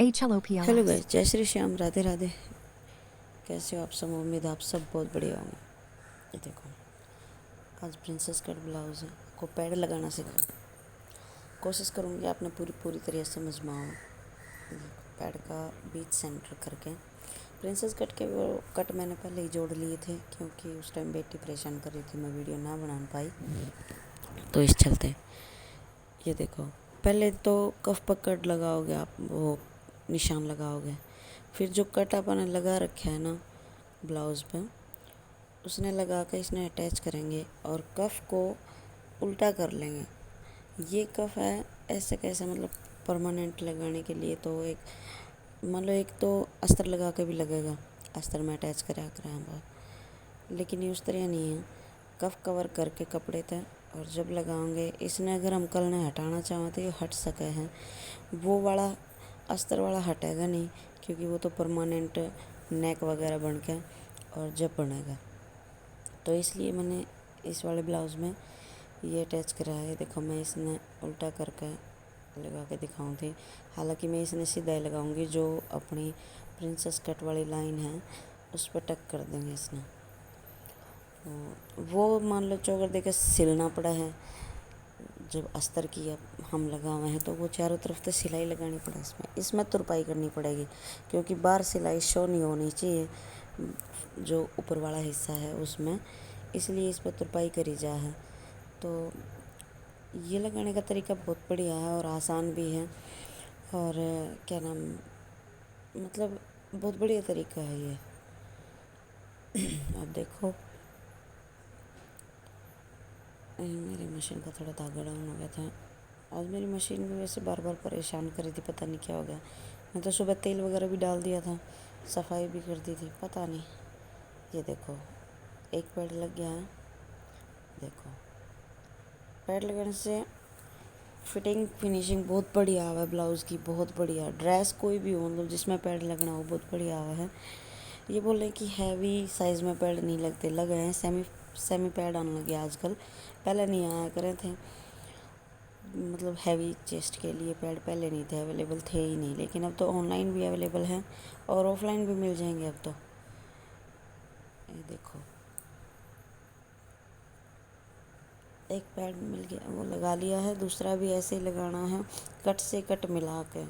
Hello guys, जय श्री श्याम, राधे राधे। कैसे हो आप सब? उम्मीद आप सब बहुत बढ़िया होंगे। ये देखो, आज प्रिंसेस कट ब्लाउज़ है, को पैड लगाना सिखाऊं। कोशिश करूँगी आपने पूरी तरह से समझ में आओ। पैड का बीच सेंटर करके प्रिंसेस कट के वो कट मैंने पहले ही जोड़ लिए थे, क्योंकि उस टाइम बेटी परेशान कर रही थी, मैं वीडियो ना बना पाई, तो इस चलते। ये देखो, पहले तो कफ पर कट लगाओगे आप, वो निशान लगाओगे, फिर जो कट आपने लगा रखा है ना ब्लाउज़ पे, उसने लगा के इसने अटैच करेंगे और कफ को उल्टा कर लेंगे। ये कफ है ऐसे कैसे, मतलब परमानेंट लगाने के लिए तो एक मान लो, एक तो अस्तर लगा के भी लगेगा, अस्तर में अटैच करा बाहर, लेकिन ये उस तरह नहीं है। कफ कवर करके कपड़े तक, और जब लगाओगे इसने, अगर हम कल ने हटाना चाहें तो ये हट सके हैं। वो वाला अस्तर वाला हटेगा नहीं, क्योंकि वो तो परमानेंट नेक वगैरह बन के और जब बनेगा, तो इसलिए मैंने इस वाले ब्लाउज़ में ये अटैच करा है। देखो, मैं इसने उल्टा करके लगा के दिखाऊँ थी, हालांकि मैं इसने सीधा ही लगाऊंगी। जो अपनी प्रिंसेस कट वाली लाइन है उस पर टक कर देंगे इसने। वो मान लो चौकर देकर सिलना पड़ा है, जब अस्तर की अब हम लगा हुए हैं तो वो चारों तरफ से सिलाई लगानी पड़ा, इसमें तुरपाई करनी पड़ेगी, क्योंकि बाहर सिलाई शो नहीं होनी चाहिए जो ऊपर वाला हिस्सा है उसमें, इसलिए इस पर तुरपाई करी जा है। तो ये लगाने का तरीका बहुत बढ़िया है और आसान भी है, और क्या नाम, मतलब बहुत बढ़िया तरीका है ये। अब देखो, मेरी मशीन का थोड़ा धागा डाउन हो गया था आज। मेरी मशीन भी वैसे बार बार परेशान कर रही थी, पता नहीं क्या हो गया। मैं तो सुबह तेल वगैरह भी डाल दिया था, सफाई भी कर दी थी, पता नहीं। ये देखो, एक पैड लग गया है। देखो, पैड लगने से फिटिंग फिनिशिंग बहुत बढ़िया आवा है ब्लाउज़ की, बहुत बढ़िया। ड्रेस कोई भी हो, मतलब जिसमें पैड लगना हो, बहुत बढ़िया आवा है। ये बोले कि हैवी साइज़ में पैड नहीं लगते, लगे हैं सेमी पैड आने लगे आजकल, पहले नहीं आया करे थे। मतलब हैवी चेस्ट के लिए पैड पहले नहीं थे, अवेलेबल थे ही नहीं, लेकिन अब तो ऑनलाइन भी अवेलेबल हैं और ऑफलाइन भी मिल जाएंगे अब तो। ये देखो, एक पैड मिल गया, वो लगा लिया है, दूसरा भी ऐसे ही लगाना है, कट से कट मिला के।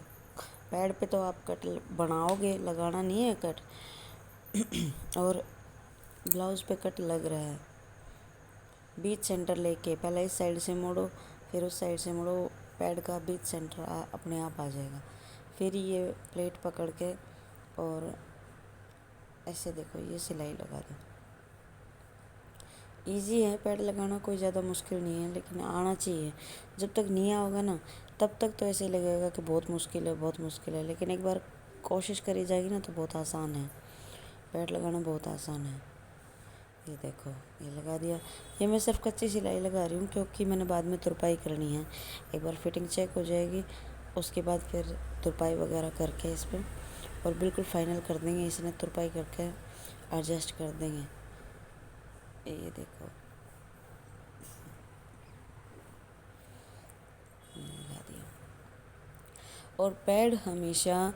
पैड पे तो आप कट बनाओगे, लगाना नहीं है कट। और ब्लाउज़ पे कट लग रहा है, बीच सेंटर लेके पहले इस साइड से मोड़ो, फिर उस साइड से मोड़ो, पैड का बीच सेंटर अपने आप आ जाएगा। फिर ये प्लेट पकड़ के और ऐसे देखो, ये सिलाई लगा दो। इजी है पैड लगाना, कोई ज़्यादा मुश्किल नहीं है, लेकिन आना चाहिए। जब तक नहीं आओगा ना, तब तक तो ऐसे ही लगेगा कि बहुत मुश्किल है, बहुत मुश्किल है, लेकिन एक बार कोशिश करी जाएगी ना तो बहुत आसान है। पैड लगाना बहुत आसान है। ये देखो, ये लगा दिया। ये मैं सिर्फ कच्ची सिलाई लगा रही हूँ, क्योंकि मैंने बाद में तुरपाई करनी है। एक बार फिटिंग चेक हो जाएगी, उसके बाद फिर तुरपाई वगैरह करके इस पर और बिल्कुल फाइनल कर देंगे। इसने तुरपाई करके एडजस्ट कर देंगे। ये देखो, लगा दिया। और पैड हमेशा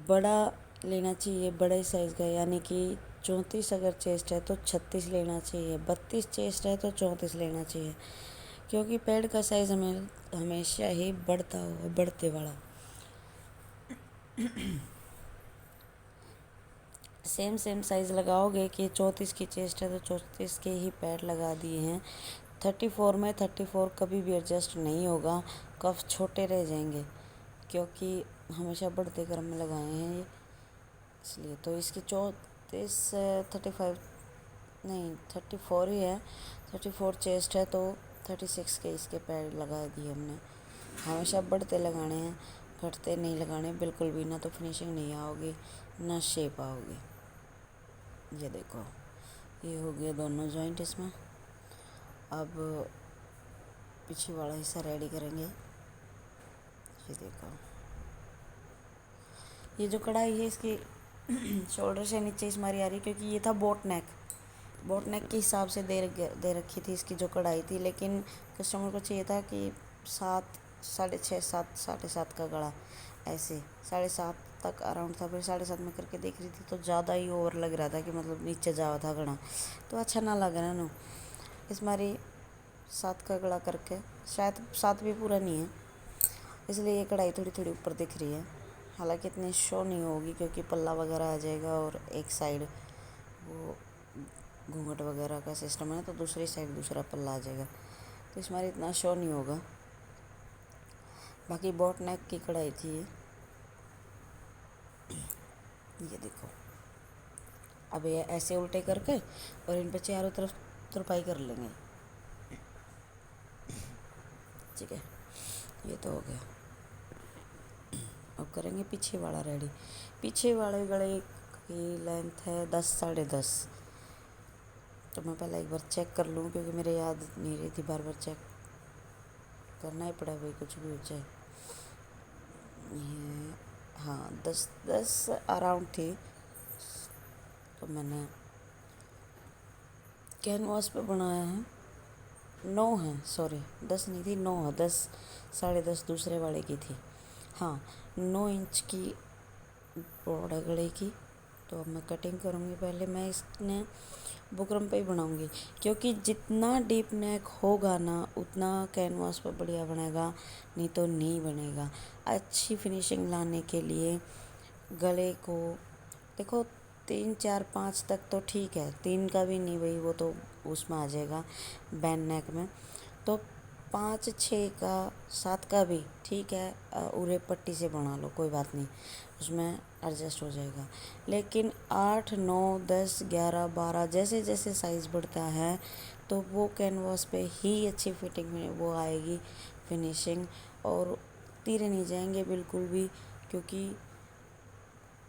बड़ा लेना चाहिए, बड़े साइज़ का, यानी कि 34 अगर चेस्ट है तो 36 लेना चाहिए, 32 चेस्ट है तो 34 लेना चाहिए, क्योंकि पैड का साइज़ हमें हमेशा ही बढ़ता हुआ, बढ़ते वाला। सेम साइज़ लगाओगे कि 34 की चेस्ट है तो 34 के ही पैड लगा दिए हैं। 34 में 34 कभी भी एडजस्ट नहीं होगा, कफ छोटे रह जाएंगे, क्योंकि हमेशा बढ़ते क्रम में लगाए हैं ये, इसलिए। तो इसकी 34 35 नहीं 34 ही है, 34 चेस्ट है तो 36 के इसके पैड लगा दिए हमने। हमेशा बढ़ते लगाने हैं, घटते नहीं लगाने बिल्कुल भी, ना तो फिनिशिंग नहीं आओगी ना शेप आओगी। ये देखो, ये हो गया दोनों जॉइंट इसमें। अब पीछे वाला हिस्सा रेडी करेंगे। ये देखो, ये जो कढ़ाई है इसकी शोल्डर से नीचे इस मारी आ रही, क्योंकि ये था बोट नेक के हिसाब से दे रखी थी इसकी जो कढ़ाई थी, लेकिन कस्टमर को चाहिए था कि 7 6.5 7 7.5 का गला, ऐसे 7:30 तक अराउंड था, फिर 7:30 में करके देख रही थी तो ज़्यादा ही ओवर लग रहा था कि मतलब नीचे जावा था गड़ा, तो अच्छा ना लग रहा ना। इस मारी 7 का गड़ा करके, शायद 7 भी पूरा नहीं है, इसलिए ये कढ़ाई थोड़ी थोड़ी ऊपर दिख रही है। हालांकि इतनी शो नहीं होगी क्योंकि पल्ला वगैरह आ जाएगा और एक साइड वो घूंघट वगैरह का सिस्टम है, तो दूसरी साइड दूसरा पल्ला आ जाएगा, तो इस मारी इतना शो नहीं होगा। बाकी बोट नेक की कढ़ाई थी ये देखो। अब ये ऐसे उल्टे करके और इन पे चारों तरफ तुरपाई कर लेंगे, ठीक है। ये तो हो गया। अब करेंगे पीछे वाला रेडी। पीछे वाले गले की लेंथ है 10 10.5, तो मैं पहले एक बार चेक कर लूँ क्योंकि मेरे याद नहीं रही थी, बार बार चेक करना ही पड़ा भाई, कुछ भी हो जाए। ये हाँ 10 अराउंड थी, तो मैंने कैनवास पे बनाया है। 9 है, सॉरी 10 नहीं थी, 9 है, 10 10.5 दूसरे वाले की थी। हाँ 9 इंच की ब्रॉड है गले की। तो अब मैं कटिंग करूँगी। पहले मैं इसने बुकरम पे ही बनाऊँगी क्योंकि जितना डीप नेक होगा ना उतना कैनवास पर बढ़िया बनेगा, नहीं तो नहीं बनेगा। अच्छी फिनिशिंग लाने के लिए गले को देखो 3 4 5 तक तो ठीक है, 3 का भी नहीं भाई, वो तो उसमें आ जाएगा बैन नेक में। तो 5 6 का 7 का भी ठीक है, उरे पट्टी से बना लो, कोई बात नहीं, उसमें एडजस्ट हो जाएगा। लेकिन 8 9 10 11 12 जैसे जैसे साइज़ बढ़ता है तो वो कैनवास पे ही अच्छी फिटिंग में वो आएगी फिनिशिंग, और तीरे नहीं जाएंगे बिल्कुल भी, क्योंकि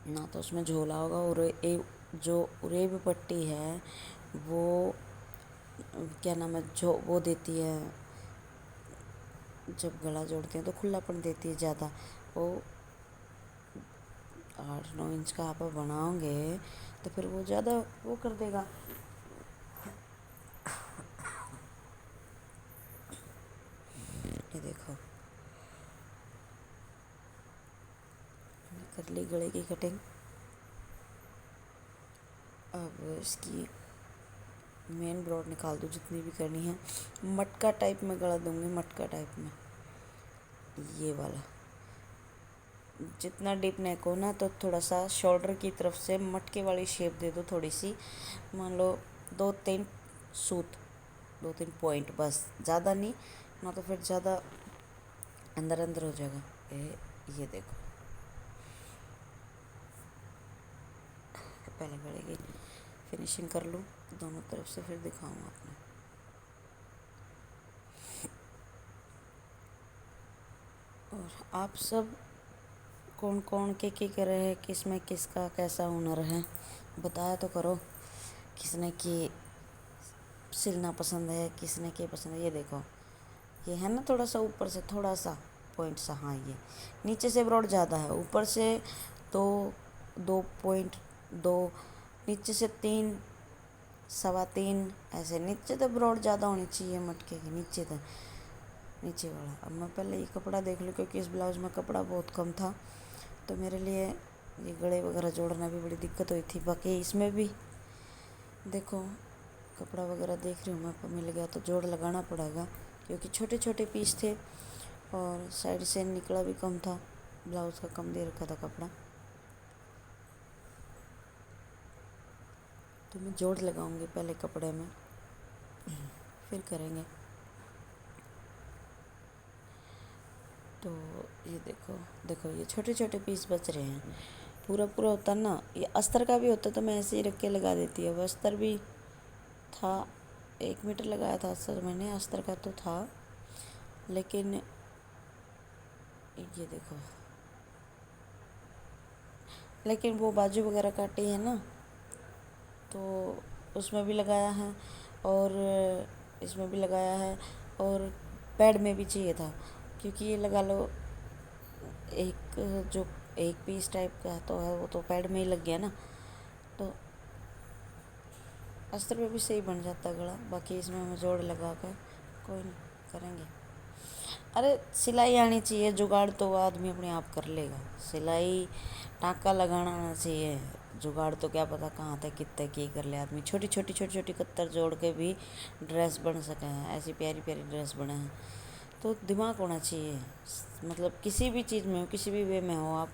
ना तो उसमें झोला होगा। और जो उरेब पट्टी है वो क्या नाम है, जो वो देती है, जब गला जोड़ते हैं तो खुलापन देती है ज़्यादा। वो 8 9 इंच का आप बनाओगे तो फिर वो ज़्यादा वो कर देगा। ये देखो कर ली गले की कटिंग। अब इसकी मेन ब्रॉड निकाल दूँ जितनी भी करनी है। मटका टाइप में गला दूँगी, मटका टाइप में ये वाला। जितना डीप नेक हो ना तो थोड़ा सा शोल्डर की तरफ से मटके वाली शेप दे दो थोड़ी सी, मान लो 2 3 सूत, 2 3 पॉइंट बस, ज़्यादा नहीं, ना तो फिर ज़्यादा अंदर अंदर हो जाएगा। ये देखो पहले गले की फिनिशिंग कर लूँ दोनों तरफ से, फिर दिखाऊँगा आपने। और आप सब कौन कौन के कर रहे हैं, किस में किसका कैसा हुनर है बताया तो करो। किसने की सिलना पसंद है, किसने के पसंद है। ये देखो ये है ना थोड़ा सा ऊपर से थोड़ा सा पॉइंट सा, हाँ ये नीचे से ब्रॉड ज़्यादा है, ऊपर से 2.2, नीचे से 3 3.25 ऐसे। नीचे तो ब्रॉड ज़्यादा होनी चाहिए मटके के नीचे तक, नीचे वाला। अब मैं पहले ये कपड़ा देख लूँ क्योंकि इस ब्लाउज़ में कपड़ा बहुत कम था, तो मेरे लिए ये गले वगैरह जोड़ना भी बड़ी दिक्कत हुई थी। बाकी इसमें भी देखो कपड़ा वगैरह देख रही हूँ मैं, मिल गया तो जोड़ लगाना पड़ेगा क्योंकि छोटे छोटे पीस थे और साइड से निकला भी कम था, ब्लाउज़ का कम दे रखा था कपड़ा, तो मैं जोड़ लगाऊंगी पहले कपड़े में, फिर करेंगे। तो ये देखो देखो ये छोटे छोटे पीस बच रहे हैं। पूरा पूरा होता ना, ये अस्तर का भी होता तो मैं ऐसे ही रख के लगा देती है। वो अस्तर भी था, 1 मीटर लगाया था अस्तर मैंने, अस्तर का तो था, लेकिन ये देखो, लेकिन वो बाजू वगैरह काटी है ना तो उसमें भी लगाया है और इसमें भी लगाया है, और पैड में भी चाहिए था क्योंकि ये लगा लो एक जो एक पीस टाइप का तो है वो तो पैड में ही लग गया ना, तो अस्तर पे भी सही बन जाता गला। बाकी इसमें हम जोड़ लगा कर कोई नहीं करेंगे। अरे सिलाई आनी चाहिए, जुगाड़ तो आदमी अपने आप कर लेगा। सिलाई टाँका लगाना आना चाहिए, जुगाड़ तो क्या पता कहाँ तक कितने की कर ले आदमी। छोटी छोटी छोटी छोटी कत्तर जोड़ के भी ड्रेस बन सके हैं, ऐसी प्यारी प्यारी ड्रेस बने हैं। तो दिमाग होना चाहिए, मतलब किसी भी चीज़ में हो, किसी भी वे में हो आप,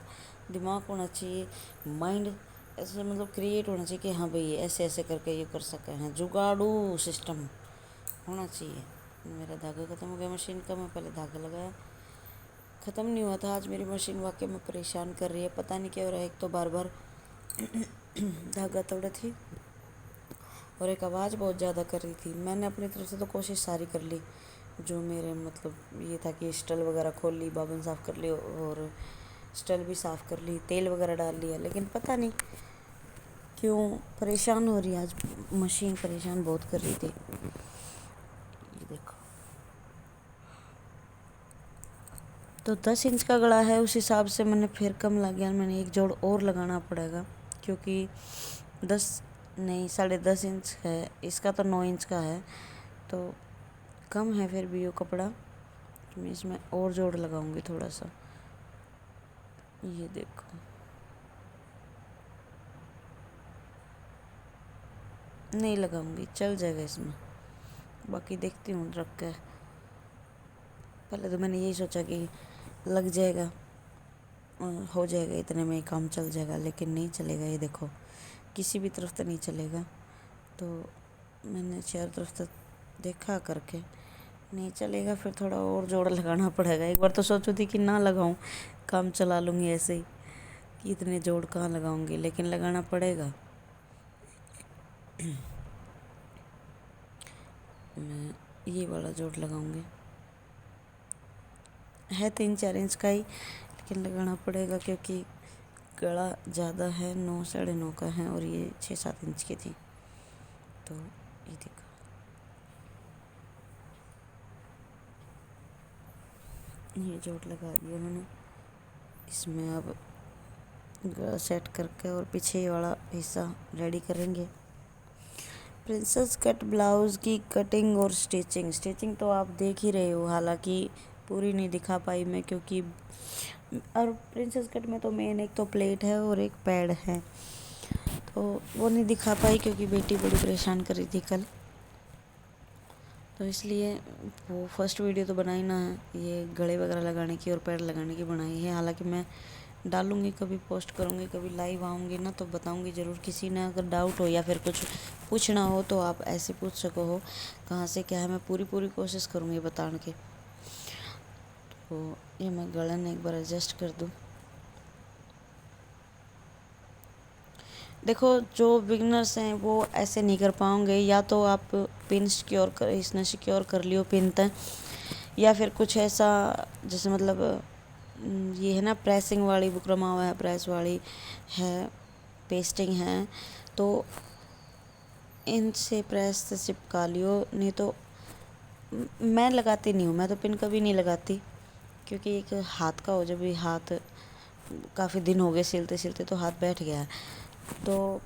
दिमाग होना चाहिए, माइंड ऐसे मतलब क्रिएट होना चाहिए कि हाँ भाई ऐसे ऐसे करके ये कर सके हैं, जुगाड़ू सिस्टम होना चाहिए। मेरा धागा ख़त्म हो गया मशीन का, मैं पहले धागा लगाया, ख़त्म नहीं हुआ था। आज मेरी मशीन वाकई में परेशान कर रही है, पता नहीं क्या हो रहा है। एक तो बार बार धागा तोड़ा थी और एक आवाज़ बहुत ज़्यादा कर रही थी। मैंने अपनी तरफ से तो कोशिश सारी कर ली, जो मेरे मतलब ये था कि स्टल वगैरह खोल ली, बाबन साफ़ कर ली और स्टल भी साफ़ कर ली, तेल वगैरह डाल लिया, लेकिन पता नहीं क्यों परेशान हो रही है आज मशीन, परेशान बहुत कर रही थी। ये देखो, तो 10 इंच का गला है, उस हिसाब से मैंने फिर कम लग गया, मैंने एक जोड़ और लगाना पड़ेगा, क्योंकि 10 नहीं 10.5 इंच है, इसका तो 9 इंच का है, तो कम है फिर भी वो कपड़ा। तो मैं इसमें और जोड़ लगाऊंगी थोड़ा सा। ये देखो, नहीं लगाऊंगी, चल जाएगा इसमें, बाकी देखती हूँ रख के। पहले तो मैंने यही सोचा कि लग जाएगा, हो जाएगा, इतने में ही काम चल जाएगा, लेकिन नहीं चलेगा। ये देखो, किसी भी तरफ तो नहीं चलेगा। तो मैंने चारों तरफ तक देखा करके, नहीं चलेगा, फिर थोड़ा और जोड़ लगाना पड़ेगा। एक बार तो सोची थी कि ना लगाऊं, काम चला लूँगी ऐसे ही, कि इतने जोड़ कहाँ लगाऊंगी, लेकिन लगाना पड़ेगा। मैं ये वाला जोड़ लगाऊंगी, है 3-4 इंच का ही, लेकिन लगाना पड़ेगा क्योंकि गला ज़्यादा है, 9 9.5 का है और ये 6-7 इंच की थी। तो ये देखो, ये जोड़ लगा दिया मैंने। इसमें अब गला सेट करके और पीछे वाला हिस्सा रेडी करेंगे। प्रिंसेस कट ब्लाउज़ की कटिंग और स्टिचिंग तो आप देख ही रहे हो, हालांकि पूरी नहीं दिखा पाई मैं, क्योंकि और प्रिंसेस कट में तो मेन एक तो प्लेट है और एक पैड है, तो वो नहीं दिखा पाई क्योंकि बेटी बड़ी परेशान कर रही थी कल, तो इसलिए वो फर्स्ट वीडियो तो बनाई ना है, ये गले वगैरह लगाने की और पैड लगाने की बनाई है। हालांकि मैं डालूँगी, कभी पोस्ट करूँगी, कभी लाइव आऊँगी ना, तो बताऊँगी ज़रूर। किसी ने अगर डाउट हो या फिर कुछ पूछना हो तो आप ऐसे पूछ सको हो, कहाँ से क्या है, मैं पूरी कोशिश करूँगी बताने की। तो ये मैं गलन एक बार एडजस्ट कर दूँ। देखो, जो बिगनर्स हैं वो ऐसे नहीं कर पाओगे, या तो आप पिन सिक्योर कर, इसने सिक्योर कर लियो पिन तक, या फिर कुछ ऐसा जैसे मतलब ये है ना प्रेसिंग वाली बुकरमा हुआ है, प्रेस वाली है, पेस्टिंग है, तो इनसे प्रेस से चिपका लियो। नहीं तो मैं लगाती नहीं हूँ, मैं तो पिन कभी नहीं लगाती, क्योंकि एक हाथ का हो, जब भी हाथ काफ़ी दिन हो गए सिलते सिलते तो हाथ बैठ गया है। तो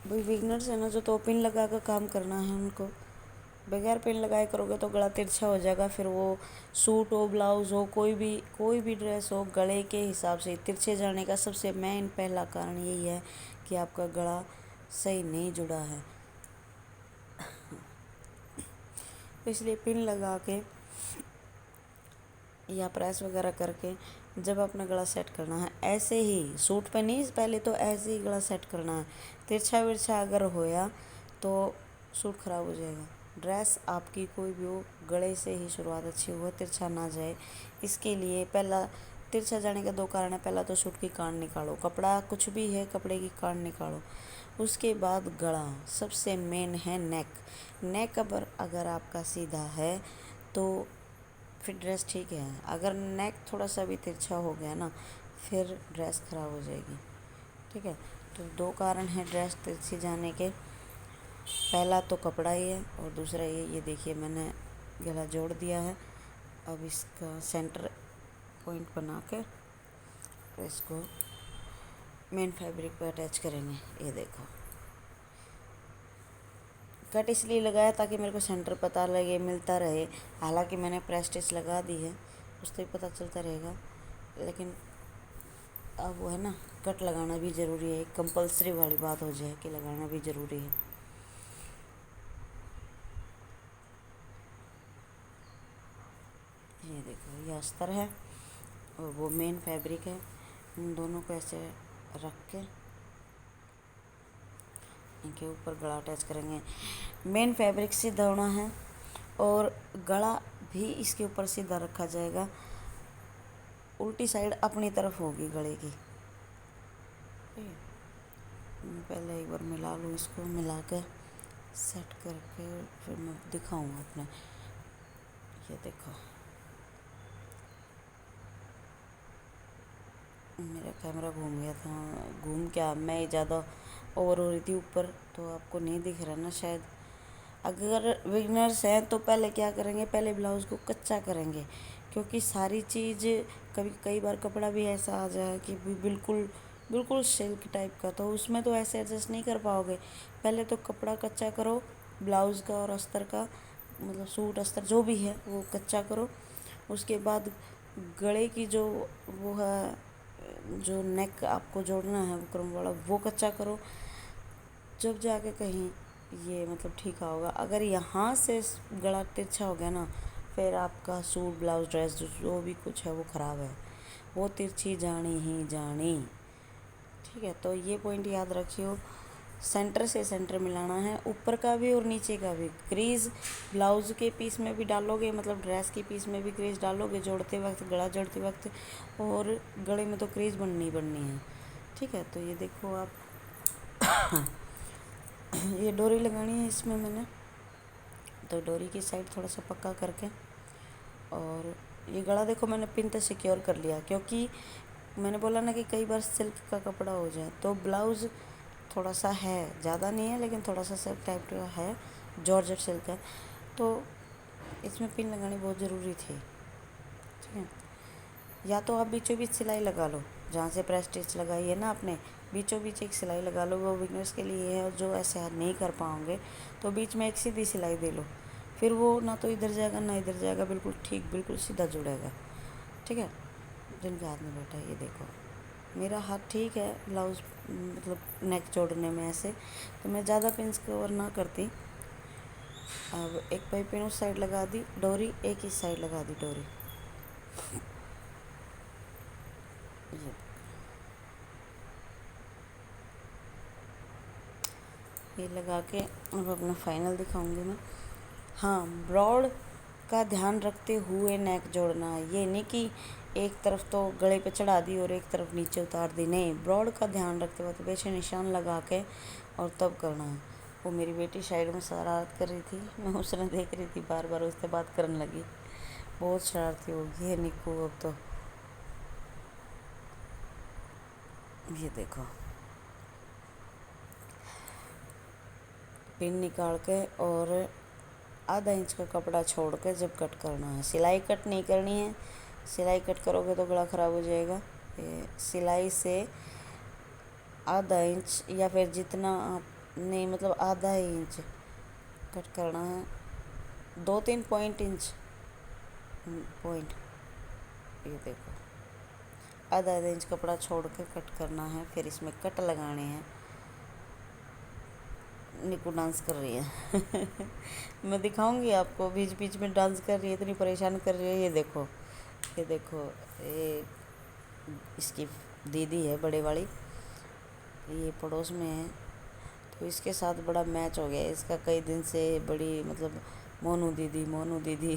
भाई बिगनर्स है ना, जो तो पिन लगा कर काम करना है उनको, बगैर पिन लगाए करोगे तो गला तिरछा हो जाएगा। फिर वो सूट हो, ब्लाउज़ हो, कोई भी ड्रेस हो, गले के हिसाब से तिरछे जाने का सबसे मेन पहला कारण यही है कि आपका गला सही नहीं जुड़ा है। इसलिए पिन लगा के या प्रेस वगैरह करके जब अपना गला सेट करना है, ऐसे ही सूट पे नहीं, पहले तो ऐसे ही गला सेट करना है। तिरछा विरछा अगर होया तो सूट ख़राब हो जाएगा। ड्रेस आपकी कोई भी हो, गले से ही शुरुआत अच्छी हो, तिरछा ना जाए। इसके लिए पहला तिरछा जाने का 2 कारण है। पहला तो सूट की कान निकालो, कपड़ा कुछ भी है, कपड़े की कान निकालो। उसके बाद गला, सबसे मेन है नेक अगर आपका सीधा है तो फिर ड्रेस ठीक है। अगर नेक थोड़ा सा भी तिरछा हो गया ना, फिर ड्रेस ख़राब हो जाएगी। ठीक है, तो 2 कारण हैं ड्रेस तिरछी जाने के। पहला तो कपड़ा ही है और दूसरा ये देखिए मैंने गला जोड़ दिया है। अब इसका सेंटर पॉइंट बना कर इसको मेन फैब्रिक पर अटैच करेंगे। ये देखो, कट इसलिए लगाया ताकि मेरे को सेंटर पता लगे, मिलता रहे। हालांकि मैंने प्रेस स्टिच लगा दी है, उससे ही पता चलता रहेगा, लेकिन अब वो है ना, कट लगाना भी ज़रूरी है। कंपलसरी वाली बात हो जाए कि लगाना भी ज़रूरी है। ये देखो, ये अस्तर है और वो मेन फैब्रिक है। इन दोनों को ऐसे रख के इनके ऊपर गला अटैच करेंगे। मेन फैब्रिक सीधा होना है और गला भी इसके ऊपर सीधा रखा जाएगा। उल्टी साइड अपनी तरफ होगी गले की। पहले एक बार मिला लूँ, इसको मिला के सेट करके फिर मैं दिखाऊँगा अपने। ये देखो, मेरा कैमरा घूम गया था, घूम क्या, मैं ज़्यादा ओवर हो रही थी ऊपर, तो आपको नहीं दिख रहा ना शायद। अगर बिगनर्स हैं तो पहले क्या करेंगे, पहले ब्लाउज़ को कच्चा करेंगे, क्योंकि सारी चीज़ कई बार कपड़ा भी ऐसा आ जाए कि बिल्कुल बिल्कुल सिल्क टाइप का, तो उसमें तो ऐसे एडजस्ट नहीं कर पाओगे। पहले तो कपड़ा कच्चा करो, ब्लाउज़ का और अस्तर का, मतलब सूट अस्तर जो भी है वो कच्चा करो। उसके बाद गले की जो वो है, जो नेक आपको जोड़ना है बुकरम वाला, वो कच्चा करो, जब जाके कहीं ये मतलब ठीक होगा। अगर यहाँ से गला तिरछा हो गया ना, फिर आपका सूट ब्लाउज ड्रेस जो भी कुछ है वो ख़राब है, वो तिरछी जानी ही जानी। ठीक है, तो ये पॉइंट याद रखियो। सेंटर से सेंटर मिलाना है, ऊपर का भी और नीचे का भी। क्रीज ब्लाउज़ के पीस में भी डालोगे, मतलब ड्रेस के पीस में भी क्रीज डालोगे जोड़ते वक्त, गला जोड़ते वक्त, और गले में तो क्रीज बननी बननी है। ठीक है, तो ये देखो आप ये डोरी लगानी है इसमें मैंने, तो डोरी की साइड थोड़ा सा पक्का करके, और ये गला देखो मैंने पिन से सिक्योर कर लिया, क्योंकि मैंने बोला ना कि कई बार सिल्क का कपड़ा हो जाए। तो ब्लाउज़ थोड़ा सा है, ज़्यादा नहीं है लेकिन थोड़ा सा सिल्क टाइप का है, जॉर्जेट सिल्क है, तो इसमें पिन लगानी बहुत ज़रूरी थी। ठीक है, या तो आप बीचों बीच सिलाई लगा लो, जहाँ से प्रेस स्टिच लगाई है ना आपने, बीचों बीच एक सिलाई लगा लो। वो बिगनर्स के लिए है, और जो ऐसे नहीं कर पाओगे तो बीच में एक सीधी सिलाई दे लो, फिर वो ना तो इधर जाएगा ना इधर जाएगा, बिल्कुल ठीक, बिल्कुल सीधा जुड़ेगा। ठीक है, जिनके हाथ में बैठा है, ये देखो मेरा हाथ ठीक है ब्लाउज़ मतलब नेक जोड़ने में ऐसे, तो मैं ज़्यादा पिन्स कवर ना करती। अब एक पाइप पिन उस साइड लगा दी डोरी, एक इस साइड लगा दी डोरी। ये लगा के अब अपना फाइनल दिखाऊंगी मैं। हाँ, ब्रॉड का ध्यान रखते हुए नेक जोड़ना है, ये नहीं कि एक तरफ तो गले पे चढ़ा दी और एक तरफ नीचे उतार दी, नहीं, ब्रॉड का ध्यान रखते हुए तो पीछे निशान लगा के और तब करना है। वो मेरी बेटी साइड में शरारत कर रही थी, मैं उसने देख रही थी, बार बार उससे बात करने लगी, बहुत शरारती हो गई है निक्कू अब तो। ये देखो, पिन निकाल के और आधा इंच का कपड़ा छोड़ के जब कट करना है, सिलाई कट नहीं करनी है। सिलाई कट करोगे तो गला ख़राब हो जाएगा। सिलाई से आधा इंच या फिर जितना आप, नहीं मतलब आधा ही इंच कट करना है, 2-3 इंच पॉइंट। ये देखो, आधा आधा इंच कपड़ा छोड़ के कट करना है, फिर इसमें कट लगाने हैं। निकू डांस कर रही है मैं दिखाऊंगी आपको, बीच बीच में डांस कर रही है, इतनी परेशान कर रही है। ये देखो, ये देखो, ये इसकी दीदी है बड़े वाली, ये पड़ोस में है, तो इसके साथ बड़ा मैच हो गया इसका, कई दिन से बड़ी मतलब मोनू दीदी मोनू दीदी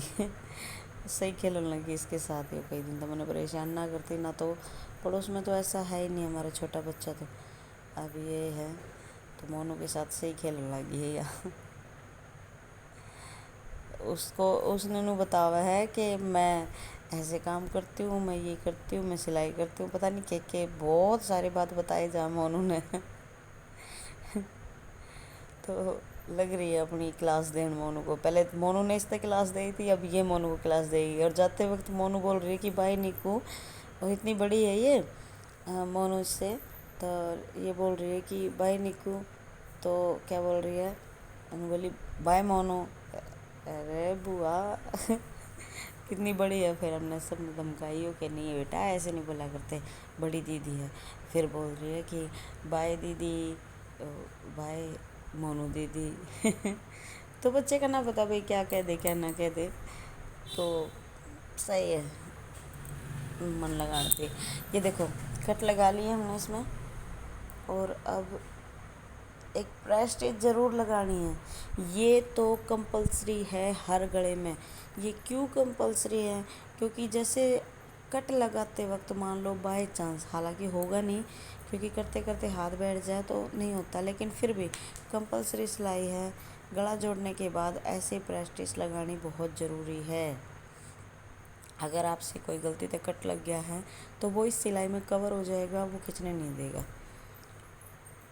सही खेलने लगी इसके साथ ये कई दिन, तो मैंने परेशान ना करती ना, तो पड़ोस में तो ऐसा है ही नहीं हमारा छोटा बच्चा, तो अब ये है तो मोनू के साथ सही खेलने लगी है यहाँ उसको उसने नू बतावा है कि मैं ऐसे काम करती हूँ, मैं ये करती हूँ, मैं सिलाई करती हूँ, पता नहीं क्या बहुत सारी बात बताई जा मोनू ने तो लग रही है अपनी क्लास देने मोनू को। पहले मोनू ने इस तक क्लास दी थी, अब ये मोनू को क्लास देगी। और जाते वक्त मोनू बोल रही है कि भाई निकू, वो इतनी बड़ी है ये मोनू से, तो ये बोल रही है कि भाई निकू, तो क्या बोल रही है मैंने बोली बाय मोनू। अरे बुआ कितनी बड़ी है। फिर हमने सबने धमकाई हो कि नहीं बेटा ऐसे नहीं बोला करते, बड़ी दीदी है। फिर बोल रही है कि बाय दीदी, बाय मोनू दीदी। तो बच्चे का ना पता भाई क्या कह दे क्या ना कह दे, तो सही है मन लगाने पे। ये देखो कट लगा लिए हमने इसमें, और अब एक प्रेस्टीज ज़रूर लगानी है। ये तो कंपलसरी है हर गले में। ये क्यों कंपलसरी है? क्योंकि जैसे कट लगाते वक्त मान लो बाय चांस, हालांकि होगा नहीं क्योंकि करते करते हाथ बैठ जाए तो नहीं होता, लेकिन फिर भी कंपलसरी सिलाई है। गला जोड़ने के बाद ऐसे प्रेस्टीज लगानी बहुत ज़रूरी है। अगर आपसे कोई गलती से कट लग गया है तो वो इस सिलाई में कवर हो जाएगा, वो खींचने नहीं देगा।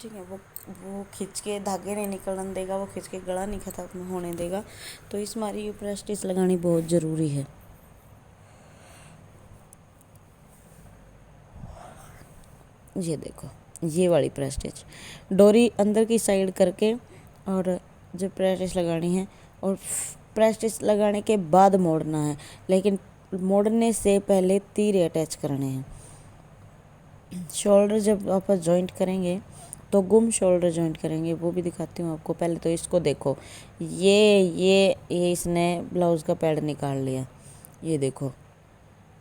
ठीक है, वो खींच के धागे नहीं निकलने देगा, वो खींच के गला नहीं ख़त्म होने देगा। तो इस मारी प्रेस्टीज लगानी बहुत ज़रूरी है। ये देखो ये वाली प्रेस्टीज डोरी अंदर की साइड करके, और जब प्रेस्टीज लगानी है और प्रेस्टीज लगाने के बाद मोड़ना है, लेकिन मोड़ने से पहले तीर अटैच करने हैं। शोल्डर जब वापस जॉइंट करेंगे तो गुम शोल्डर जॉइंट करेंगे, वो भी दिखाती हूँ आपको। पहले तो इसको देखो, ये इसने ब्लाउज़ का पैड निकाल लिया। ये देखो,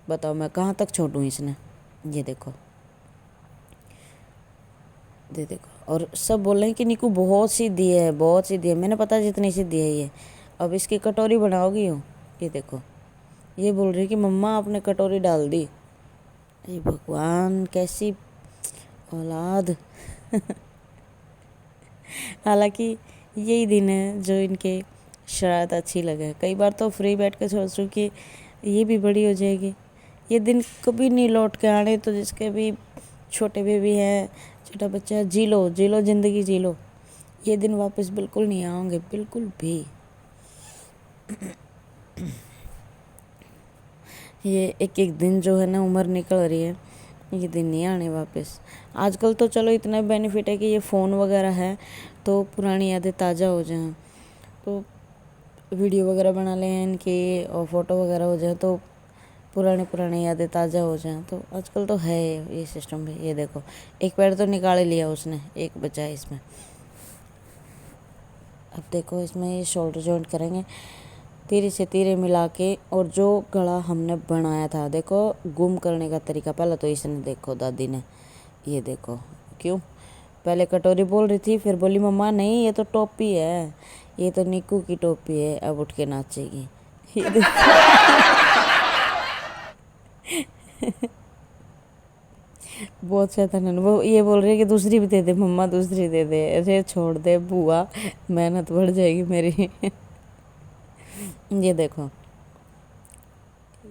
बताओ मैं कहाँ तक छोड़ूँ इसने। ये देखो, दे देखो। और सब बोल रहे हैं कि निकू बहुत सीधी है, बहुत सीधी है। मैंने पता जितनी सीधी है ये। अब इसकी कटोरी बनाओगी हो। ये देखो, ये बोल रही कि मम्मा आपने कटोरी डाल दी। ये भगवान कैसी औलाद। हालांकि यही दिन है जो इनके शरारत अच्छी लगे। कई बार तो फ्री बैठ के सोच रही कि ये भी बड़ी हो जाएगी, ये दिन कभी नहीं लौट के आने। तो जिसके भी छोटे बेबी हैं, छोटा बच्चा है, जी लो ज़िंदगी जी लो। ये दिन वापस बिल्कुल नहीं आएंगे, बिल्कुल भी। ये एक एक दिन जो है ना उम्र निकल रही है, ये दिन नहीं आने वापस। आजकल तो चलो इतना बेनिफिट है कि ये फ़ोन वगैरह है तो पुरानी यादें ताज़ा हो जाएं, तो वीडियो वगैरह बना लें इनकी और फ़ोटो वगैरह हो जाए तो पुराने यादें ताज़ा हो जाएं। तो आजकल तो है ये सिस्टम भी। ये देखो एक पैर तो निकाल लिया उसने, एक बचा है इसमें। अब देखो इसमें ये शोल्डर जॉइंट करेंगे तीरे से तीरे मिला के, और जो गला हमने बनाया था देखो गुम करने का तरीका। पहले तो इसने देखो दादी ने, ये देखो क्यों पहले कटोरी बोल रही थी, फिर बोली मम्मा नहीं ये तो टोपी है, ये तो निक्कू की टोपी है, अब उठ के नाचेगी। ये बहुत शैतान है वो। ये बोल रही है कि दूसरी भी दे दे मम्मा, दूसरी दे दे। अरे छोड़ दे बुआ, मेहनत बढ़ जाएगी मेरी। ये देखो,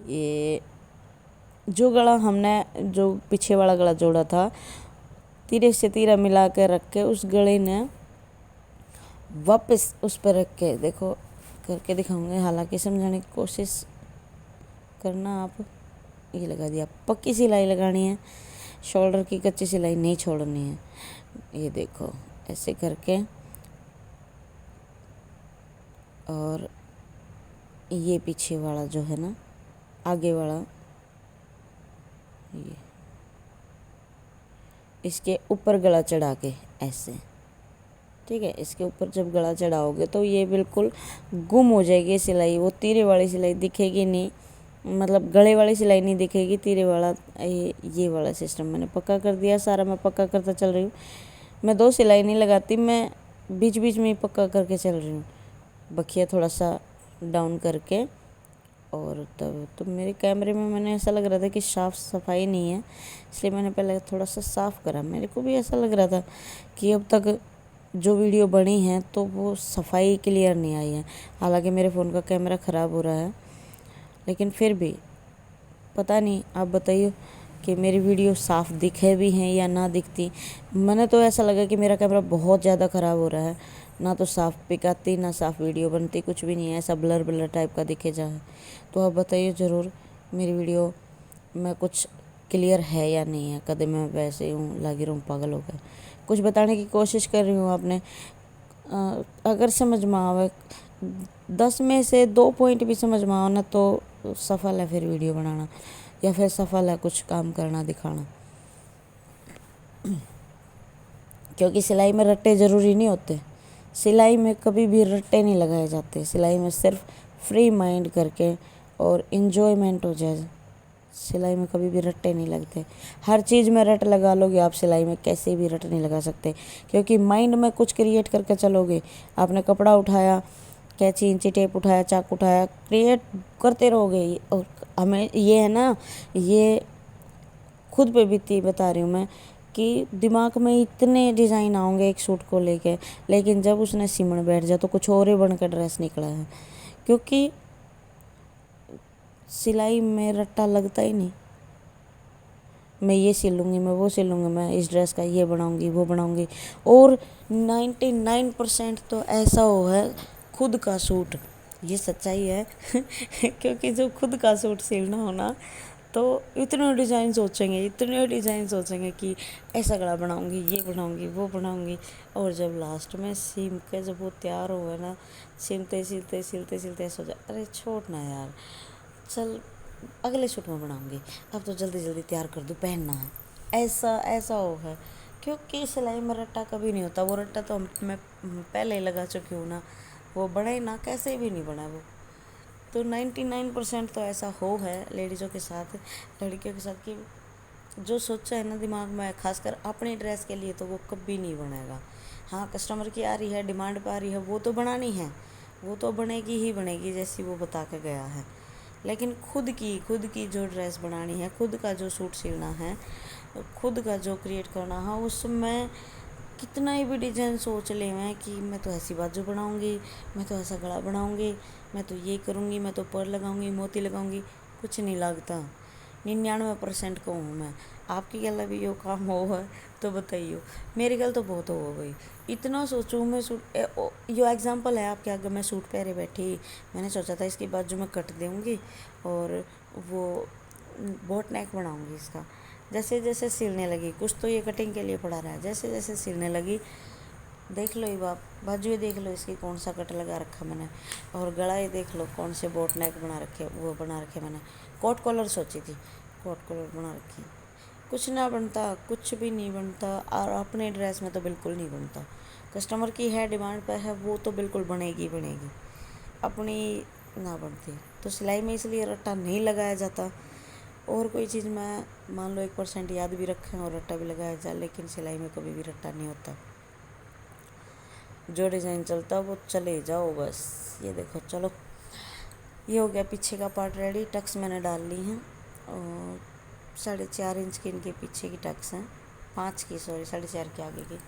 ये जो गला हमने जो पीछे वाला गला जोड़ा था, तीरे से तीरा मिला के रख के उस गले ने वापस उस पर रख के देखो करके दिखाऊंगे। हालांकि समझाने की कोशिश करना आप। ये लगा दिया, पक्की सिलाई लगानी है, शोल्डर की कच्ची सिलाई नहीं छोड़नी है। ये देखो ऐसे करके, और ये पीछे वाला जो है ना, आगे वाला, ये इसके ऊपर गला चढ़ा के ऐसे, ठीक है। इसके ऊपर जब गला चढ़ाओगे तो ये बिल्कुल गुम हो जाएगी सिलाई, वो तीरे वाली सिलाई दिखेगी नहीं, मतलब गले वाली सिलाई नहीं दिखेगी, तीरे वाला ये वाला सिस्टम मैंने पक्का कर दिया सारा। मैं पक्का करता चल रही हूँ, मैं 2 सिलाई नहीं लगाती, मैं बीच बीच में ही पक्का करके चल रही हूँ, बखिया थोड़ा सा डाउन करके। और तब तो मेरे कैमरे में मैंने ऐसा लग रहा था कि साफ़ सफाई नहीं है, इसलिए मैंने पहले थोड़ा सा साफ़ करा। मेरे को भी ऐसा लग रहा था कि अब तक जो वीडियो बनी है तो वो सफाई क्लियर नहीं आई है। हालांकि मेरे फ़ोन का कैमरा ख़राब हो रहा है, लेकिन फिर भी पता नहीं, आप बताइए कि मेरी वीडियो साफ़ दिखे भी हैं या ना दिखती। मैंने तो ऐसा लगा कि मेरा कैमरा बहुत ज़्यादा ख़राब हो रहा है, ना तो साफ़ पिक आती ना साफ़ वीडियो बनती, कुछ भी नहीं है, ऐसा ब्लर ब्लर टाइप का दिखे जा है। तो आप बताइए ज़रूर मेरी वीडियो में कुछ क्लियर है या नहीं है। कदे मैं वैसे हूँ लगी रहूँ पागल हो गया, कुछ बताने की कोशिश कर रही हूँ आपने। अगर समझ में आवे 10 में से 2 पॉइंट भी समझ में आओ ना तो सफल है फिर वीडियो बनाना, या फिर सफल है कुछ काम करना दिखाना। क्योंकि सिलाई में रट्टे ज़रूरी नहीं होते, सिलाई में कभी भी रट्टे नहीं लगाए जाते, सिलाई में सिर्फ फ्री माइंड करके और इन्जॉयमेंट हो जाए, सिलाई में कभी भी रट्टे नहीं लगते। हर चीज़ में रट लगा लोगे आप, सिलाई में कैसे भी रट नहीं लगा सकते, क्योंकि माइंड में कुछ क्रिएट करके चलोगे। आपने कपड़ा उठाया, कैंची इंची टेप उठाया, चाकू उठाया, क्रिएट करते रहोगे। और हमें ये है ना, ये खुद पे बीती बता रही हूँ मैं कि दिमाग में इतने डिज़ाइन आएंगे एक सूट को लेके, लेकिन जब उसने सिमण बैठ जाए तो कुछ और ही बनकर ड्रेस निकला है। क्योंकि सिलाई में रट्टा लगता ही नहीं, मैं ये सिलूँगी, मैं वो सिलूँगी, मैं इस ड्रेस का ये बनाऊँगी वो बनाऊँगी। और 99% तो ऐसा हो है खुद का सूट, ये सच्चाई है क्योंकि जो खुद का सूट सिलना हो ना तो इतने डिज़ाइन सोचेंगे कि ऐसा गला बनाऊँगी, ये बनाऊँगी वो बनाऊँगी। और जब लास्ट में सिम के जब वो तैयार हुए ना, सिलते सो जा, अरे छोड़ ना यार, चल अगले सूट में बनाऊँगी, अब तो जल्दी जल्दी तैयार कर दूँ, पहनना है, ऐसा हो है। क्योंकि सिलाई में रट्टा कभी नहीं होता, वो रट्टा तो मैं पहले ही लगा चुकी हूँ ना, वो बना ही ना, कैसे भी नहीं बना वो। तो 99% तो ऐसा हो है लेडीज़ों के साथ, लड़कियों के साथ, कि जो सोचा है ना दिमाग में, खासकर अपनी ड्रेस के लिए, तो वो कभी नहीं बनेगा। हाँ, कस्टमर की आ रही है, डिमांड पे आ रही है, वो तो बनानी है, वो तो बनेगी ही बनेगी जैसी वो बता के गया है। लेकिन खुद की जो ड्रेस बनानी है, खुद का जो सूट सिलना है, खुद का जो क्रिएट करना है, उसमें कितना ही भी डिजाइन सोच ले मैं कि मैं तो ऐसी बाजू बनाऊंगी, मैं तो ऐसा गला बनाऊंगी, मैं तो ये करूंगी, मैं तो पर्ल लगाऊंगी, मोती लगाऊंगी, कुछ नहीं लगता। 99% को हूँ मैं। आपकी गल भी यो काम हो है तो बताइयो, मेरी गल तो बहुत हो गई। इतना सोचूँ मैं सूट, यो एग्जाम्पल है आपके आगे, मैं सूट पहरे बैठी, मैंने सोचा था इसकी बाजू में कट दूँगी और वो बोट नेक बनाऊँगी इसका। जैसे जैसे सिलने लगी, कुछ तो ये कटिंग के लिए पड़ा रहा है, जैसे जैसे सिलने लगी, देख लो ये बाजू ये देख लो इसकी कौन सा कट लगा रखा मैंने, और गला ये देख लो कौन से बोट नेक बना रखे, वो बना रखे मैंने। कोट कॉलर सोची थी, कोट कॉलर बना रखी, कुछ ना बनता, कुछ भी नहीं बनता। और अपने ड्रेस में तो बिल्कुल नहीं बनता, कस्टमर की है, डिमांड पर है, वो तो बिल्कुल बनेगी बनेगी, अपनी ना बनती। तो सिलाई में इसलिए रट्टा नहीं लगाया जाता। और कोई चीज़ मैं मान लो 1% याद भी रखें और रट्टा भी लगाया जाए, लेकिन सिलाई में कभी भी रट्टा नहीं होता। जो डिज़ाइन चलता वो चले जाओ बस। ये देखो, चलो ये हो गया पीछे का पार्ट रेडी। टक्स मैंने डाल ली हैं और 4.5 इंच की इनके पीछे की टक्स हैं, 5 की, सॉरी 4.5 के आगे की,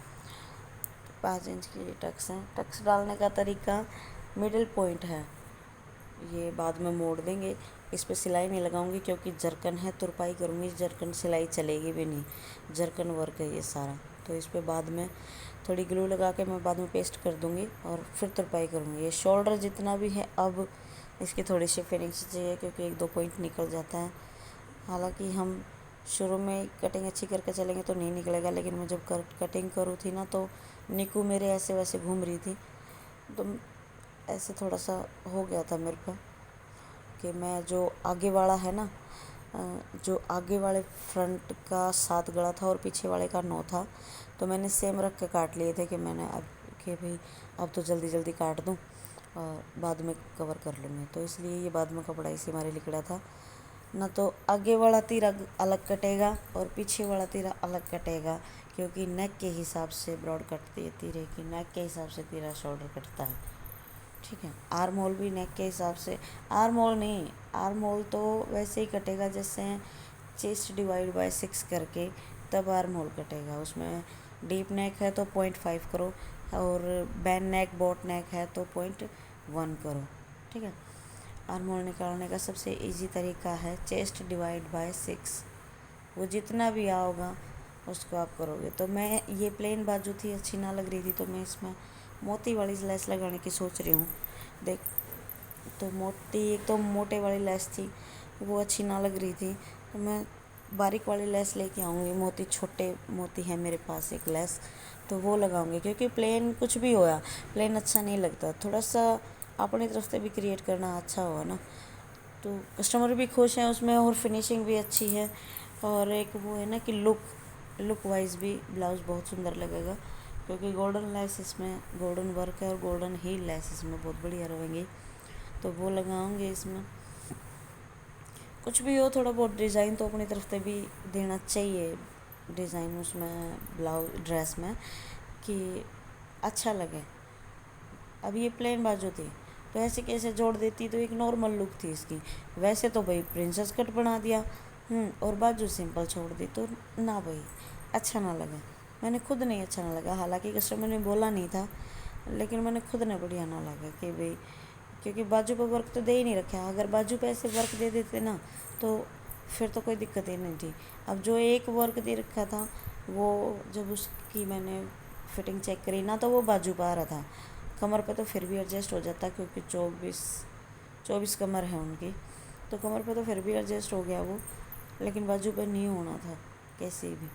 5 इंच की टक्स हैं। टक्स डालने का तरीका मिडिल पॉइंट है, ये बाद में मोड़ देंगे। इस पर सिलाई नहीं लगाऊंगी क्योंकि जरकन है, तुरपाई करूँगी, जरकन सिलाई चलेगी भी नहीं, जरकन वर्क है ये सारा। तो इस पर बाद में थोड़ी ग्लू लगा के मैं बाद में पेस्ट कर दूँगी और फिर तुरपाई करूँगी। ये शोल्डर जितना भी है अब इसकी थोड़ी सी फिनिश चाहिए, क्योंकि 1-2 पॉइंट निकल जाता है। हालांकि हम शुरू में कटिंग अच्छी करके चलेंगे तो नहीं निकलेगा, लेकिन मैं जब कटिंग करूँ थी ना तो निकू मेरे ऐसे वैसे घूम रही थी, तो ऐसे थोड़ा सा हो गया था मेरे पे कि मैं जो आगे वाला है ना, जो आगे वाले फ्रंट का 7 गला था और पीछे वाले का 9 था, तो मैंने सेम रख के काट लिए थे कि मैंने अब कि भाई अब तो जल्दी जल्दी काट दूँ और बाद में कवर कर लूँगी। तो इसलिए ये बाद में कपड़ा इसी मारे लिखड़ा था ना, तो आगे वाला तीरा अलग कटेगा और पीछे वाला तीरा अलग कटेगा, क्योंकि नेक के हिसाब से ब्रॉड कटती है तीरे की, नेक के हिसाब से तीरा शोल्डर कटता है, ठीक है। आर्म होल भी नेक के हिसाब से, आर्म होल नहीं, आर्म होल तो वैसे ही कटेगा जैसे चेस्ट डिवाइड बाय 6 करके, तब आर्म होल कटेगा। उसमें डीप नेक है तो 0.5 करो, और बैन नेक बोट नेक है तो 0.1 करो, ठीक है। आर्म होल निकालने का सबसे इजी तरीका है चेस्ट डिवाइड बाय 6, वो जितना भी आओगा उसको आप करोगे। तो मैं ये प्लेन बाजू थी, अच्छी ना लग रही थी, तो मैं इसमें मोती वाली लेस लगाने की सोच रही हूँ। देख, तो मोटी, एक तो मोटे वाली लेस थी वो अच्छी ना लग रही थी, तो मैं बारीक वाली लेस लेके आऊँगी, मोती छोटे मोती है मेरे पास एक लेस, तो वो लगाऊंगी। क्योंकि प्लेन कुछ भी होया, प्लेन अच्छा नहीं लगता, थोड़ा सा अपनी तरफ से भी क्रिएट करना अच्छा हुआ ना, तो कस्टमर भी खुश हैं उसमें और फिनिशिंग भी अच्छी है। और एक वो है ना कि लुक वाइज भी ब्लाउज़ बहुत सुंदर लगेगा, क्योंकि गोल्डन लेस इसमें गोल्डन वर्क है और गोल्डन ही लेस इसमें बहुत बढ़िया रहेंगी, तो वो लगाऊंगी इसमें। कुछ भी हो, थोड़ा बहुत डिज़ाइन तो अपनी तरफ से भी देना चाहिए, डिज़ाइन उसमें ब्लाउज ड्रेस में, कि अच्छा लगे। अब ये प्लेन बाजू थी तो ऐसे कैसे जोड़ देती तो एक नॉर्मल लुक थी इसकी। वैसे तो भाई प्रिंसेस कट बना दिया, और बाजू सिंपल छोड़ दी, तो ना भाई अच्छा ना लगा, मैंने खुद नहीं अच्छा ना लगा। हालांकि कस्टमर ने बोला नहीं था, लेकिन मैंने खुद ने बढ़िया ना लगा कि भाई, क्योंकि बाजू पे वर्क तो दे ही नहीं रखा। अगर बाजू पे ऐसे वर्क दे देते ना तो फिर तो कोई दिक्कत ही नहीं थी। अब जो एक वर्क दे रखा था, वो जब उसकी मैंने फिटिंग चेक करी ना, तो वो बाजू पे आ रहा था। कमर पे तो फिर भी एडजस्ट हो जाता, क्योंकि 24 कमर है उनकी, तो कमर पे तो फिर भी एडजस्ट हो गया वो, लेकिन बाजू पे नहीं होना था कैसे भी।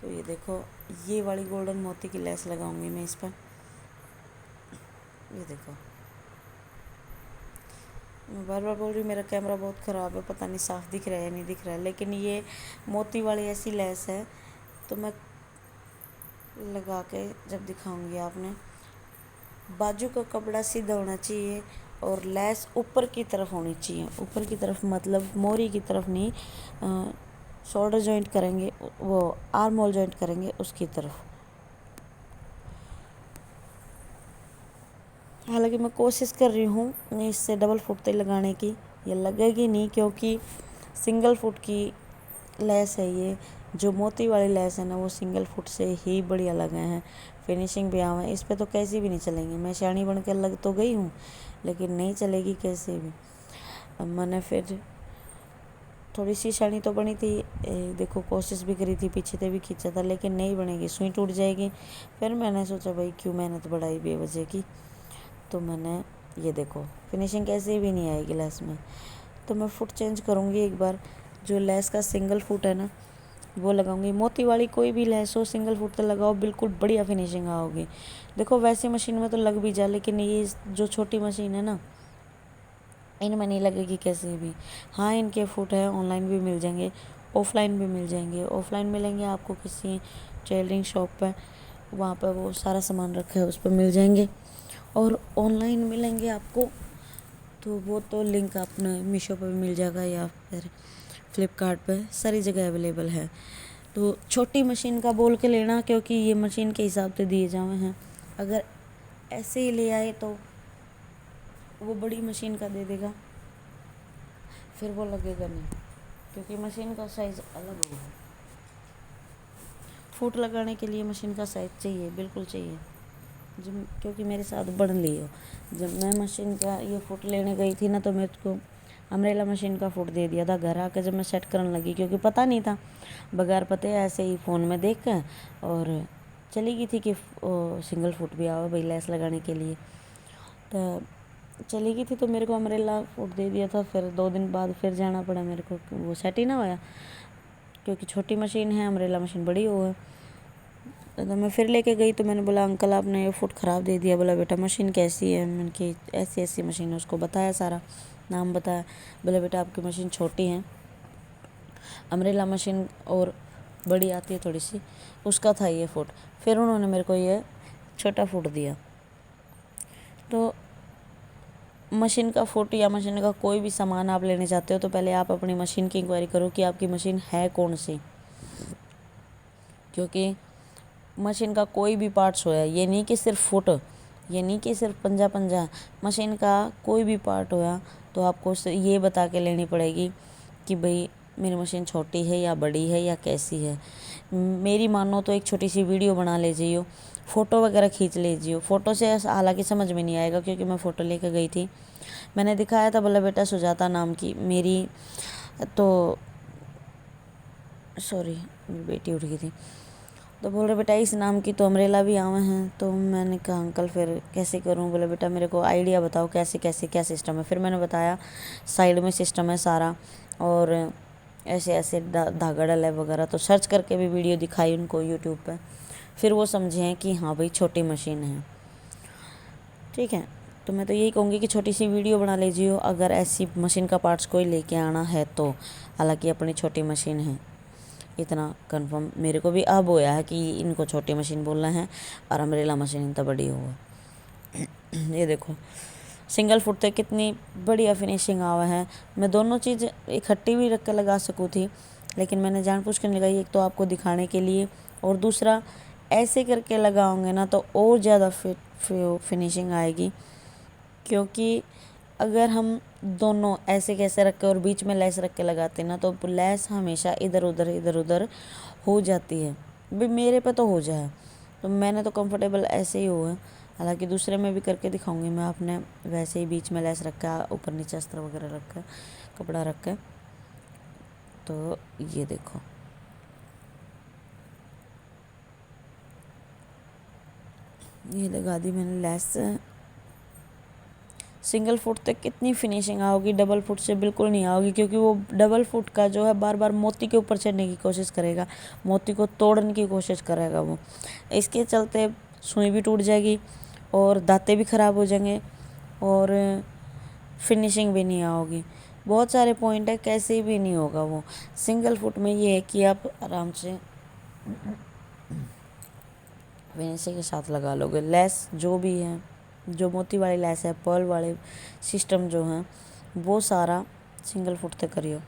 तो ये देखो, ये वाली गोल्डन मोती की लेस लगाऊंगी मैं इस पर। ये देखो, मैं बार बार बोल रही हूँ मेरा कैमरा बहुत ख़राब है, पता नहीं साफ़ दिख रहा है या नहीं दिख रहा है, लेकिन ये मोती वाली ऐसी लेस है, तो मैं लगा के जब दिखाऊंगी आपने। बाजू का कपड़ा सीधा होना चाहिए और लेस ऊपर की तरफ होनी चाहिए, ऊपर की तरफ मतलब मोरी की तरफ नहीं, शोल्डर जॉइंट करेंगे, वो आर्म होल जॉइंट करेंगे उसकी तरफ। हालांकि मैं कोशिश कर रही हूँ इससे डबल फुटते लगाने की, ये लगेगी नहीं, क्योंकि सिंगल फुट की लेस है ये। जो मोती वाली लेस है ना, वो सिंगल फुट से ही बढ़िया लगे हैं, फिनिशिंग भी आवा है इस पर, तो कैसी भी नहीं चलेंगी। मैं शानी बन कर लग तो गई हूँ, लेकिन नहीं चलेगी कैसे भी। अब मैंने फिर थोड़ी सी शानी तो बनी थी, देखो कोशिश भी करी थी, पीछे से भी खींचा था, लेकिन नहीं बनेगी, सुई टूट जाएगी। फिर मैंने सोचा भाई क्यों मेहनत बढ़ाई बेवजह की, तो मैंने ये देखो फिनिशिंग कैसे भी नहीं आएगी लेस में, तो मैं फुट चेंज करूँगी एक बार। जो लेस का सिंगल फुट है ना, वो लगाऊंगी। मोती वाली कोई भी लेस हो, सिंगल फुट तो लगाओ, बिल्कुल बढ़िया फिनिशिंग आओगी। देखो वैसी मशीन में तो लग भी जा, लेकिन ये जो छोटी मशीन है ना, इनमें नहीं लगेगी कैसे भी। हाँ, इनके फुट है, ऑनलाइन भी मिल जाएंगे, ऑफलाइन भी मिल जाएंगे। ऑफलाइन मिलेंगे आपको किसी टेलरिंग शॉप पर, वहाँ पर वो सारा सामान रखा है, उस पर मिल जाएंगे। और ऑनलाइन मिलेंगे आपको, तो वो तो लिंक आपने मीशो पर भी मिल जाएगा, या फिर फ्लिपकार्ट पे, सारी जगह अवेलेबल है। तो छोटी मशीन का बोल के लेना, क्योंकि ये मशीन के हिसाब से दिए जाए हैं। अगर ऐसे ही ले आए तो वो बड़ी मशीन का दे देगा, फिर वो लगेगा नहीं, क्योंकि मशीन का साइज़ अलग होगा। फुट लगाने के लिए मशीन का साइज़ चाहिए, बिल्कुल चाहिए। जब क्योंकि मेरे साथ बढ़ ली हो, जब मैं मशीन का ये फुट लेने गई थी ना, तो मेरे को अम्ब्रेला मशीन का फुट दे दिया था घर आकर, जब मैं सेट करने लगी, क्योंकि पता नहीं था, बगैर पते ऐसे ही फ़ोन में देख कर और चली गई थी कि सिंगल फुट भी आओ भाई लेस लगाने के लिए, तो चली गई थी, तो मेरे को अम्ब्रेला फुट दे दिया था। फिर 2 दिन बाद फिर जाना पड़ा मेरे को, वो सेट ही ना होया, क्योंकि छोटी मशीन है, अम्ब्रेला मशीन बड़ी हो है। तो मैं फिर लेके गई, तो मैंने बोला अंकल आपने ये फुट ख़राब दे दिया। बोला बेटा मशीन कैसी है? मैंने कि ऐसी ऐसी मशीन है, उसको बताया, सारा नाम बताया। बोला बेटा आपकी मशीन छोटी है, अम्ब्रेला मशीन और बड़ी आती है थोड़ी सी, उसका था ये फुट। फिर उन्होंने मेरे को ये छोटा फुट दिया। तो मशीन का फुट या मशीन का कोई भी सामान आप लेने जाते हो, तो पहले आप अपनी मशीन की इंक्वायरी करो कि आपकी मशीन है कौन सी, क्योंकि मशीन का कोई भी पार्ट्स होया, ये नहीं कि सिर्फ फुट, ये नहीं कि सिर्फ पंजा, मशीन का कोई भी पार्ट होया, तो आपको ये बता के लेनी पड़ेगी कि भाई मेरी मशीन छोटी है या बड़ी है या कैसी है। मेरी मानो तो एक छोटी सी वीडियो बना लीजिए, फ़ोटो वगैरह खींच लीजिए। फ़ोटो से हालांकि समझ में नहीं आएगा, क्योंकि मैं फ़ोटो लेकर गई थी, मैंने दिखाया था। बोला बेटा सुजाता नाम की मेरी, तो सॉरी मेरी बेटी उठ गई थी, तो बोल रहे बेटा इस नाम की तो अम्ब्रेला भी आवे हैं। तो मैंने कहा अंकल फिर कैसे करूं? बोले बेटा मेरे को आइडिया बताओ कैसे कैसे क्या सिस्टम है। फिर मैंने बताया साइड में सिस्टम है सारा, और ऐसे ऐसे धागा डला है वगैरह, तो सर्च करके भी वीडियो दिखाई उनको यूट्यूब पे, फिर वो समझे हैं कि हाँ भाई छोटी मशीन है। ठीक है, तो मैं तो यही कहूँगी कि छोटी सी वीडियो बना लीजिए अगर ऐसी मशीन का पार्ट्स कोई लेके आना है तो। हालांकि अपनी छोटी मशीन है, इतना कंफर्म मेरे को भी अब होया है कि इनको छोटी मशीन बोलना है और अम्ब्रेला मशीन तो बड़ी हो। ये देखो सिंगल फुट तक कितनी बढ़िया फिनिशिंग आवा है। मैं दोनों चीज़ इकट्ठी भी रख कर लगा सकूँ थी, लेकिन मैंने जानबूझ कर लगाई, एक तो आपको दिखाने के लिए, और दूसरा ऐसे करके लगाओगे ना तो और ज़्यादा फिनिशिंग आएगी। क्योंकि अगर हम दोनों ऐसे कैसे रख के और बीच में लेस रख के लगाते ना तो लेस हमेशा इधर उधर हो जाती है। भाई मेरे पे तो हो जाए, तो मैंने तो कंफर्टेबल ऐसे ही हुआ। हालांकि दूसरे में भी करके दिखाऊंगी मैं, आपने वैसे ही बीच में लेस रखा, ऊपर नीचे अस्तर वगैरह रखा, कपड़ा रखा। तो ये देखो ये लगा दी मैंने लेस। सिंगल फुट तक कितनी फिनिशिंग आओगी, डबल फुट से बिल्कुल नहीं आओगी, क्योंकि वो डबल फुट का जो है बार बार मोती के ऊपर चढ़ने की कोशिश करेगा, मोती को तोड़ने की कोशिश करेगा वो। इसके चलते सुई भी टूट जाएगी और दांते भी ख़राब हो जाएंगे और फिनिशिंग भी नहीं आओगी। बहुत सारे पॉइंट है, कैसे भी नहीं होगा वो। सिंगल फुट में ये है कि आप आराम से फिनिशिंग के साथ लगा लोगे। लेस जो भी है, जो मोती वाली लेस है, पर्ल वाले सिस्टम जो हैं, वो सारा सिंगल फुट तक करियो,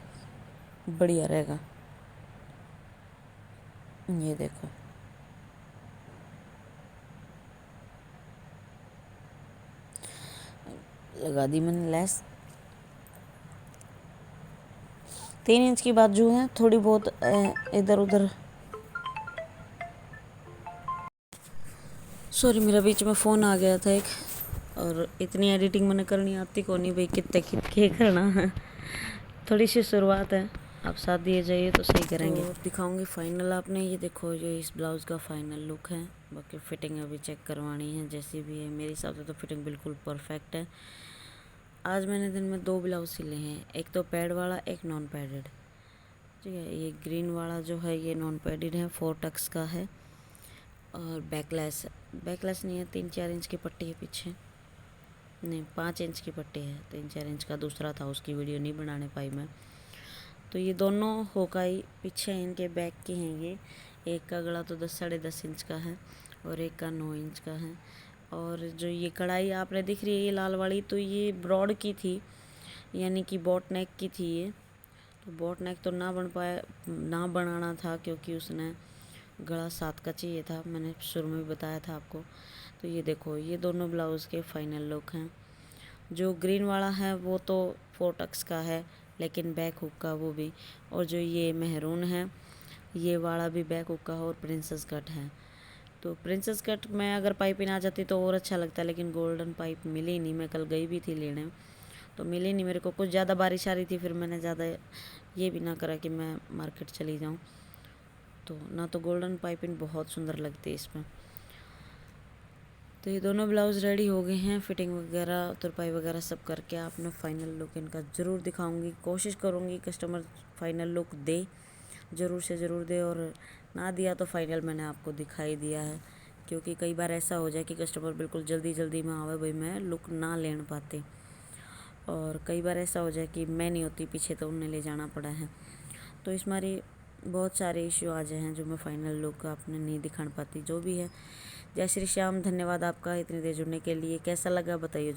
बढ़िया रहेगा। ये देखो लगा दी मैंने लेस। 3 इंच की बाजू है, थोड़ी बहुत इधर उधर, सॉरी मेरा बीच में फ़ोन आ गया था एक, और इतनी एडिटिंग मैंने करनी आती को नहीं भाई, कितने कितने करना है। थोड़ी सी शुरुआत है, आप साथ दिए जाइए तो सही करेंगे। तो दिखाऊंगी फाइनल आपने। ये देखो ये इस ब्लाउज़ का फाइनल लुक है। बाकी फिटिंग अभी चेक करवानी है, जैसी भी है मेरे हिसाब से तो फिटिंग बिल्कुल परफेक्ट है। आज मैंने दिन में 2 ब्लाउज सिले हैं, एक तो पैड वाला, एक नॉन पैडेड। ठीक है, ये ग्रीन वाला जो है ये नॉन पैडेड है, 4 टक्स का है, और बैकलेस नहीं है, 3-4 इंच की पट्टी है पीछे, नहीं 5 इंच की पट्टी है, 3-4 इंच का दूसरा था, उसकी वीडियो नहीं बनाने पाई मैं। तो ये दोनों होकाई पीछे इनके बैक के हैं। ये एक का गला तो 10-10.5 इंच का है और एक का 9 इंच का है। और जो ये कढ़ाई आपने दिख रही है ये लाल वाली, तो ये ब्रॉड की थी, यानी कि बॉट नेक की थी ये। तो बॉट नेक तो ना बनाना था, क्योंकि उसने गला 7 का चाहिए था, मैंने शुरू में बताया था आपको। तो ये देखो ये दोनों ब्लाउज़ के फाइनल लुक हैं। जो ग्रीन वाला है वो तो 4 टक्स का है, लेकिन बैक हुक का वो भी, और जो ये मेहरून है ये वाला भी बैक हुक का और प्रिंसेस कट है। तो प्रिंसेस कट में अगर पाइपिंग आ जाती तो और अच्छा लगता, लेकिन गोल्डन पाइप मिली नहीं। मैं कल गई भी थी लेने तो मिली नहीं मेरे को, कुछ ज़्यादा बारिश आ रही थी, फिर मैंने ज़्यादा ये भी ना करा कि मैं मार्केट चली जाऊँ। तो ना तो गोल्डन पाइपिंग बहुत सुंदर लगती है इसमें। तो ये दोनों ब्लाउज़ रेडी हो गए हैं, फिटिंग वगैरह तुरपाई वगैरह सब करके आपने फाइनल लुक इनका ज़रूर दिखाऊंगी। कोशिश करूँगी कस्टमर फाइनल लुक दे, ज़रूर से ज़रूर दे, और ना दिया तो फाइनल मैंने आपको दिखाई दिया है। क्योंकि कई बार ऐसा हो जाए कि कस्टमर बिल्कुल जल्दी में आवे, भाई मैं लुक ना लेने पाते, और कई बार ऐसा हो जाए कि मैं नहीं होती पीछे तो उन्हें ले जाना पड़ा है। तो इस मारी बहुत सारे इश्यू आ जाए हैं जो मैं फाइनल लुक आपने नहीं दिखा पाती। जो भी है, जय श्री श्याम, धन्यवाद आपका इतनी देर जुड़ने के लिए। कैसा लगा बताइए।